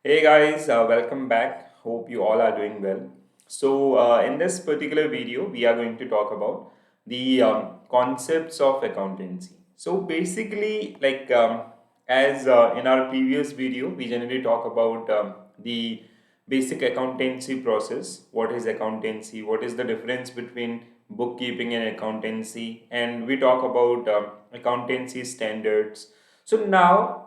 Hey guys, welcome back. Hope you all are doing well. In this particular video, we are going to talk about the concepts of accountancy. So, basically, as in our previous video, we generally talk about the basic accountancy process. What is accountancy? What is the difference between bookkeeping and accountancy? And we talk about accountancy standards. So, now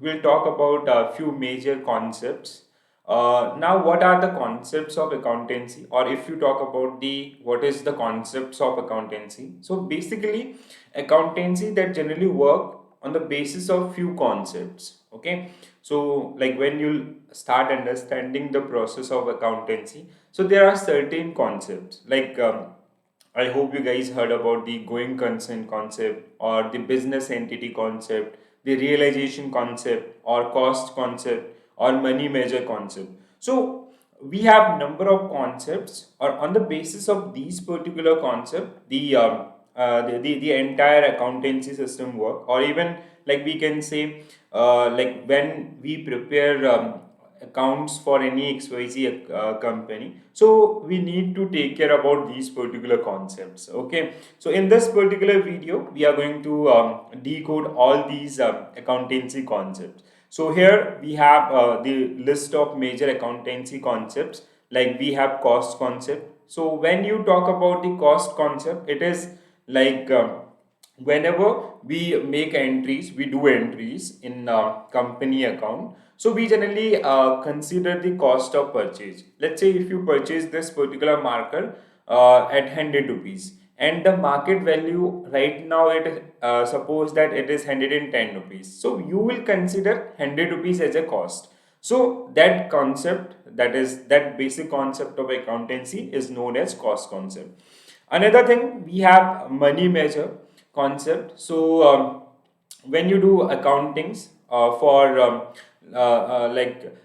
we'll talk about a few major concepts. Now, what are the concepts of accountancy, or if you talk about the what is the concepts of accountancy? So basically, accountancy that generally work on the basis of few concepts. Okay, so like when you start understanding the process of accountancy, so there are certain concepts I hope you guys heard about the going concern concept or the business entity concept, the realization concept or cost concept or money measure concept. So we have number of concepts, or on the basis of these particular concept, the entire accountancy system work, or even like we can say like when we prepare accounts for any XYZ company, so we need to take care about these particular concepts. Okay, so in this particular video we are going to decode all these accountancy concepts. So here we have the list of major accountancy concepts. Like we have cost concept. So when you talk about the cost concept, it is like whenever we make entries, we do entries in company account. So we generally consider the cost of purchase. Let's say if you purchase this particular marker at 100 rupees, and the market value right now, it suppose that it is 110 rupees, so you will consider 100 rupees as a cost. So that concept, that is that basic concept of accountancy, is known as cost concept. Another thing, we have money measure concept. So when you do accountings for like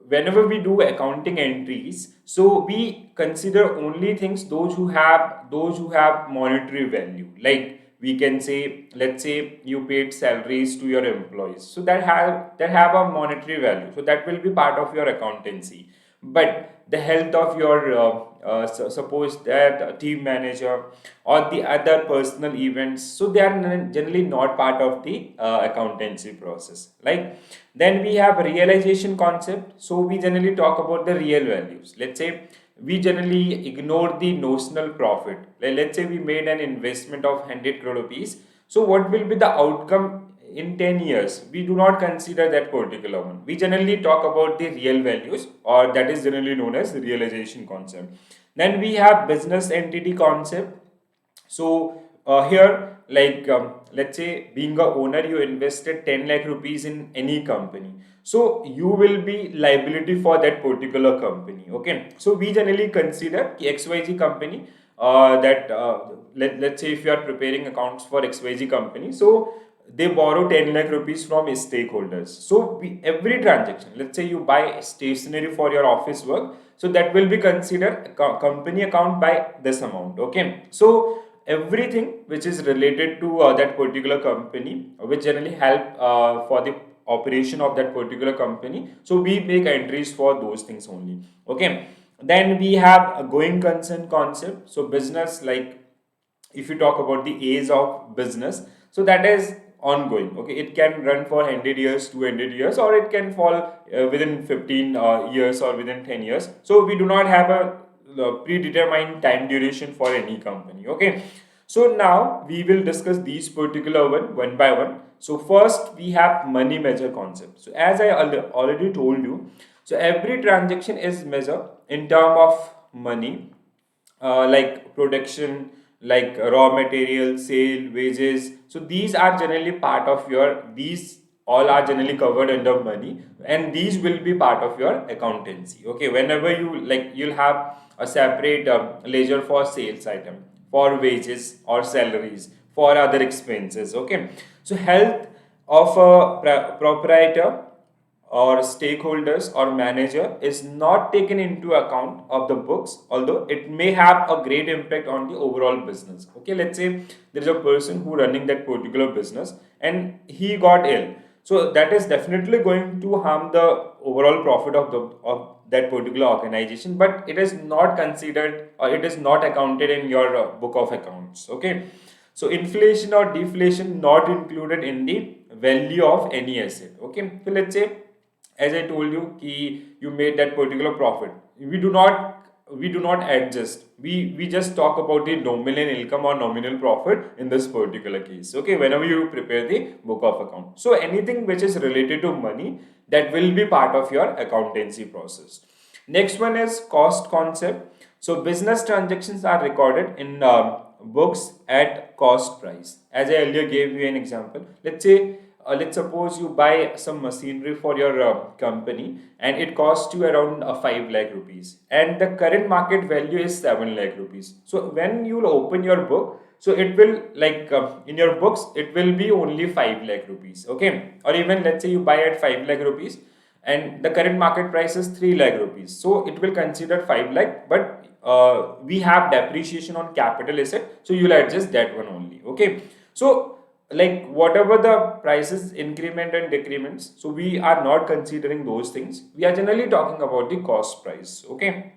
whenever we do accounting entries, so we consider only things those who have monetary value. Like we can say, let's say you paid salaries to your employees, so that have a monetary value, so that will be part of your accountancy. But the health of your suppose that team manager or the other personal events, so they are generally not part of the accountancy process. Like then we have realization concept. So we generally talk about the real values. Let's say we generally ignore the notional profit. Let's say we made an investment of 100 crore rupees, so what will be the outcome in 10 years? We do not consider that particular one. We generally talk about the real values, or that is generally known as realization concept. Then we have business entity concept. So here, let's say being a owner, you invested 10 lakh rupees in any company. So you will be liability for that particular company. Okay. So we generally consider XYZ company that let's say if you are preparing accounts for XYZ company, so they borrow 10 lakh rupees from stakeholders. So every transaction, let's say you buy stationery for your office work, so that will be considered a company account by this amount. Okay, so everything which is related to that particular company, which generally help for the operation of that particular company, so we make entries for those things only. Okay, then we have a going concern concept. So business, like if you talk about the age of business, so that is ongoing. Okay, it can run for 100 years, 200 years, or it can fall within 15 years or within 10 years. So we do not have a predetermined time duration for any company. Okay, so now we will discuss these particular one by one. So first we have money measure concept. So as I already told you, so every transaction is measured in term of money, like production, like raw material, sale, wages. So these are generally part of your, these all are generally covered under money, and these will be part of your accountancy. Okay, whenever you like, you'll have a separate ledger for sales item, for wages or salaries, for other expenses. Okay, so health of a proprietor or stakeholders or manager is not taken into account of the books, although it may have a great impact on the overall business. Okay, let's say there is a person who running that particular business and he got ill. So that is definitely going to harm the overall profit of the of that particular organization, but it is not considered or it is not accounted in your book of accounts. Okay, so inflation or deflation not included in the value of any asset. Okay, so let's say, as I told you, you made that particular profit. We do not adjust. We just talk about the nominal income or nominal profit in this particular case. Okay, whenever you prepare the book of account. So anything which is related to money, that will be part of your accountancy process. Next one is cost concept. So business transactions are recorded in books at cost price. As I earlier gave you an example, let's suppose you buy some machinery for your company and it costs you around 5 lakh rupees, and the current market value is 7 lakh rupees. So when you will open your book, so it will in your books it will be only 5 lakh rupees. Okay, or even let's say you buy at 5 lakh rupees and the current market price is 3 lakh rupees, so it will consider 5 lakh, but we have depreciation on capital asset, so you'll adjust that one only. Okay, so like whatever the prices increment and decrements, so we are not considering those things. We are generally talking about the cost price. Okay,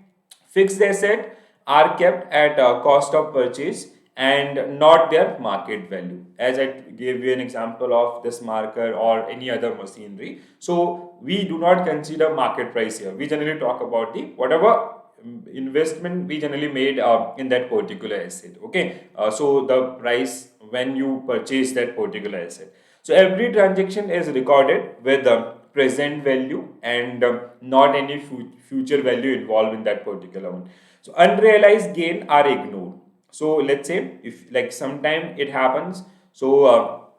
fixed asset are kept at cost of purchase and not their market value. As I gave you an example of this marker or any other machinery, so we do not consider market price here. We generally talk about the whatever investment we generally made in that particular asset. Okay, so the price when you purchase that particular asset. So every transaction is recorded with present value and not any future value involved in that particular one. So unrealized gain are ignored. So let's say if like sometime it happens, so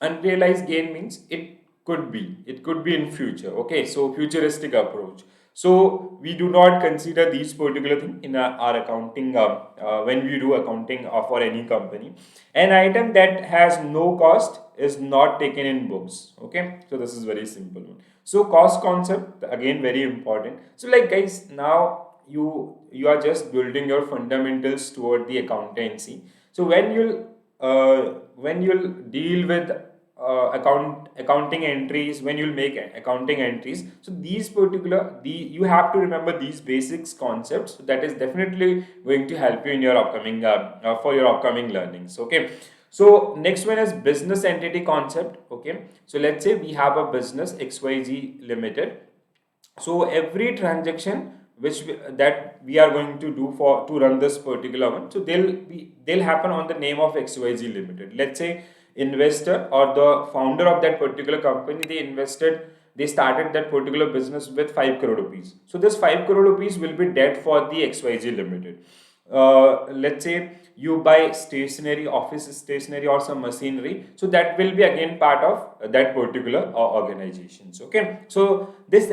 unrealized gain means it could be in future. Okay, so futuristic approach. So we do not consider these particular thing in our accounting when we do accounting for any company. An item that has no cost is not taken in books. Okay, so this is very simple one. So cost concept again very important. So like guys, now you are just building your fundamentals toward the accountancy. So when you'll deal with accounting entries, when you'll make accounting entries, so these particular the you have to remember these basics concepts. So that is definitely going to help you in your upcoming for your upcoming learnings. Okay, so next one is business entity concept. Okay, so let's say we have a business XYZ limited. So every transaction that we are going to do for to run this particular one, so they'll happen on the name of XYZ limited. Let's say investor or the founder of that particular company, they started that particular business with 5 crore rupees. So this 5 crore rupees will be debt for the XYZ limited. Let's say you buy stationery, office stationery or some machinery, so that will be again part of that particular organizations. Okay, so this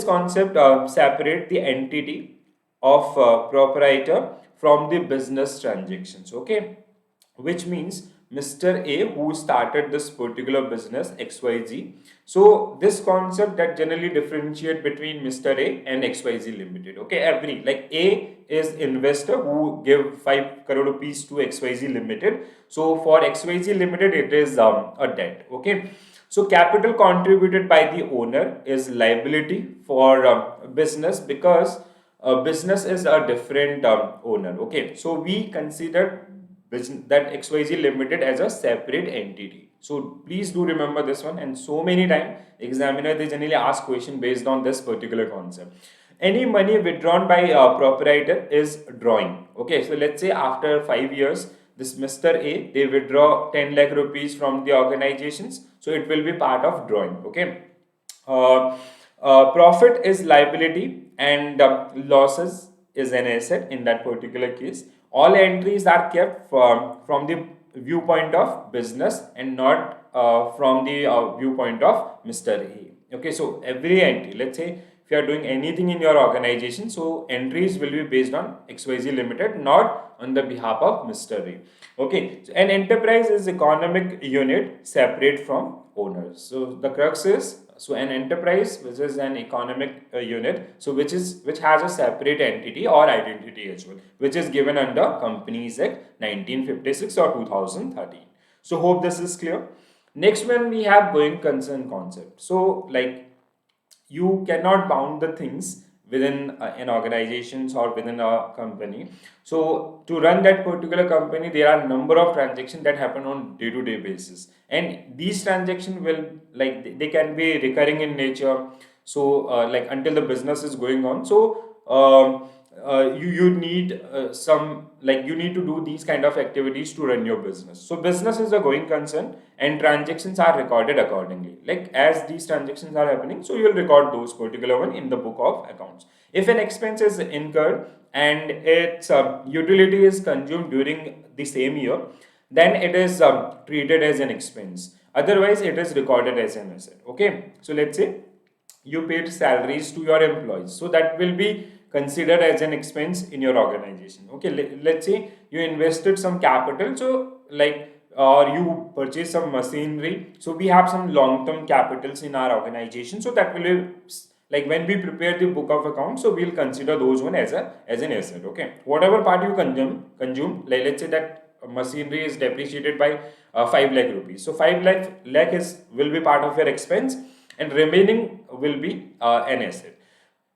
concept separate the entity of proprietor from the business transactions. Okay, which means Mr. A who started this particular business XYZ. So this concept that generally differentiate between Mr. A and XYZ Limited. Okay, every like A is investor who give 5 crore rupees to XYZ Limited. So for XYZ Limited it is a debt. Okay. So capital contributed by the owner is liability for business, because business is a different owner. Okay, so we consider that XYZ Limited as a separate entity. So please do remember this one. And so many times examiner they generally ask question based on this particular concept. Any money withdrawn by a proprietor is drawing. Okay, so let's say after 5 years, this Mr. A they withdraw 10 lakh rupees from the organizations, so it will be part of drawing. Okay, profit is liability and losses is an asset in that particular case. All entries are kept from the viewpoint of business and not from the viewpoint of Mr. A. Okay, so every entry, let's say if you are doing anything in your organization, so entries will be based on XYZ Limited, not on the behalf of Mr. A. Okay, so an enterprise is economic unit separate from owners. So the crux is, so an enterprise which is an economic unit, so which has a separate entity or identity as well, which is given under Companies Act 1956 or 2013. So hope this is clear. Next one we have going concern concept. So like you cannot bound the things within an organizations or within a company. So to run that particular company, there are number of transactions that happen on day-to-day basis, and these transactions will, like, they can be recurring in nature. So like until the business is going on. So you need some, like, you need to do these kind of activities to run your business. So business is a going concern, and transactions are recorded accordingly. Like as these transactions are happening, so you'll record those particular one in the book of accounts. If an expense is incurred and its utility is consumed during the same year, then it is treated as an expense. Otherwise, it is recorded as an asset. Okay, so let's say you paid salaries to your employees, so that will be considered as an expense in your organization. Okay, let's say you invested some capital, so like, or you purchase some machinery, so we have some long term capitals in our organization, so that will be, like, when we prepare the book of accounts, so we'll consider those one as a as an asset. Okay, whatever part you consume, like let's say that machinery is depreciated by 5 lakh rupees, so 5 lakh is will be part of your expense, and remaining will be an asset.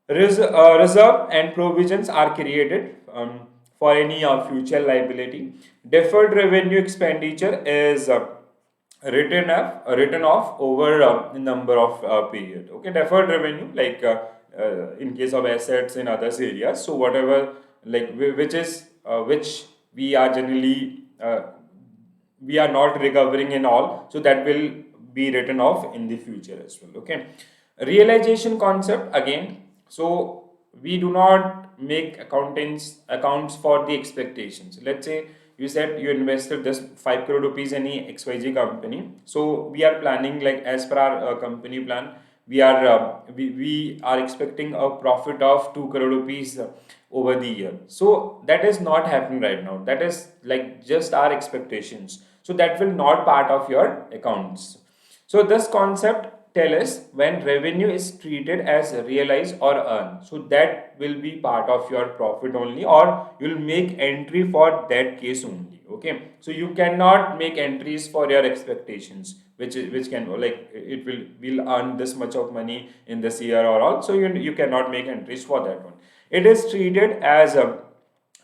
Reserve and provisions are created for any future liability. Deferred revenue expenditure is written off over a number of period. Okay, deferred revenue, like in case of assets in others areas. So whatever, like which we are generally we are not recovering in all, so that will be written off in the future as well. Okay, realization concept again. So we do not make accounts for the expectations. Let's say you said you invested this 5 crore rupees in any XYZ company, so we are planning, like as per our company plan, we are expecting a profit of 2 crore rupees over the year. So that is not happening right now, that is like just our expectations, so that will not part of your accounts. So this concept tell us when revenue is treated as realized or earned, so that will be part of your profit only, or you'll make entry for that case only. Okay, so you cannot make entries for your expectations, which can, like, it will earn this much of money in this year or all, so you cannot make entries for that one. It is treated as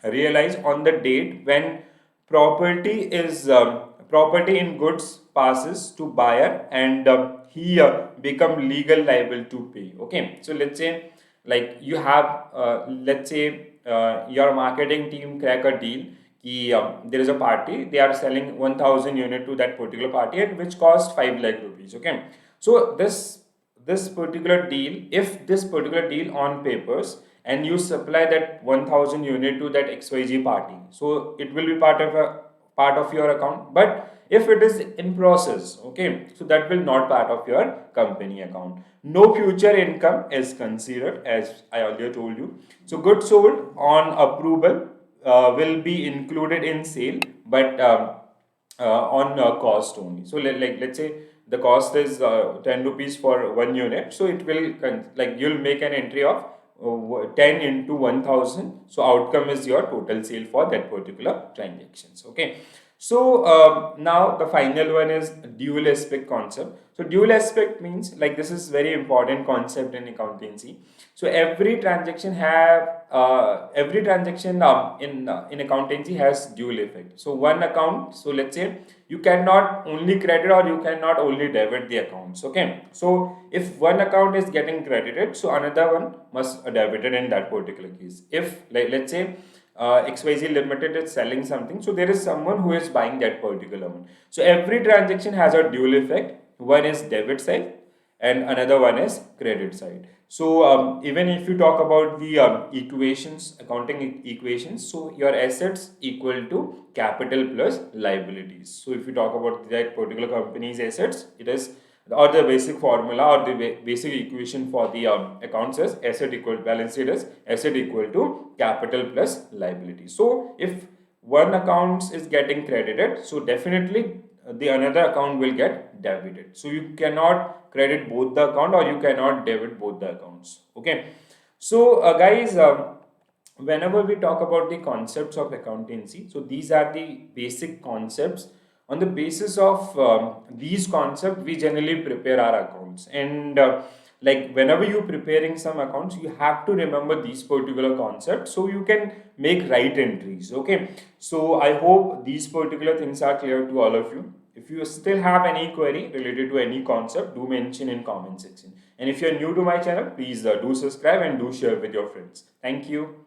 realized on the date when property in goods passes to buyer, and he become legal liable to pay. Okay, so let's say, like, you have let's say your marketing team crack a deal ki, there is a party, they are selling 1000 unit to that particular party, and which cost 5 lakh rupees. Okay, so this particular deal, if this particular deal on papers, and you supply that 1000 unit to that XYZ party, so it will be part of your account. But if it is in process, okay, so that will not part of your company account. No future income is considered, as I earlier told you. So goods sold on approval will be included in sale, but on cost only. So let's say the cost is 10 rupees for 1 unit, so it will like, you'll make an entry of 10 into 1000, so outcome is your total sale for that particular transactions. Okay, so now the final one is dual aspect concept. So dual aspect means, like, this is very important concept in accountancy. So every transaction in accountancy has dual effect. So one account, so let's say you cannot only credit or you cannot only debit the accounts. Okay, so if one account is getting credited, so another one must debited in that particular case. If, like, let's say XYZ Limited is selling something, so there is someone who is buying that particular one. So every transaction has a dual effect. One is debit side and another one is credit side. So even if you talk about the equations, accounting equations, so your assets equal to capital plus liabilities. So if you talk about that particular company's assets, it is, or the basic formula or the basic equation for the accounts is asset equal, balance sheet is asset equal to capital plus liability. So if one account is getting credited, so definitely the another account will get debited. So you cannot credit both the account or you cannot debit both the accounts. Okay, so guys, whenever we talk about the concepts of accountancy, so these are the basic concepts On the basis of these concepts, we generally prepare our accounts. And like whenever you're preparing some accounts, you have to remember these particular concepts so you can make right entries. Okay, so I hope these particular things are clear to all of you. If you still have any query related to any concept, do mention in comment section. And if you're new to my channel, please do subscribe and do share with your friends. Thank you.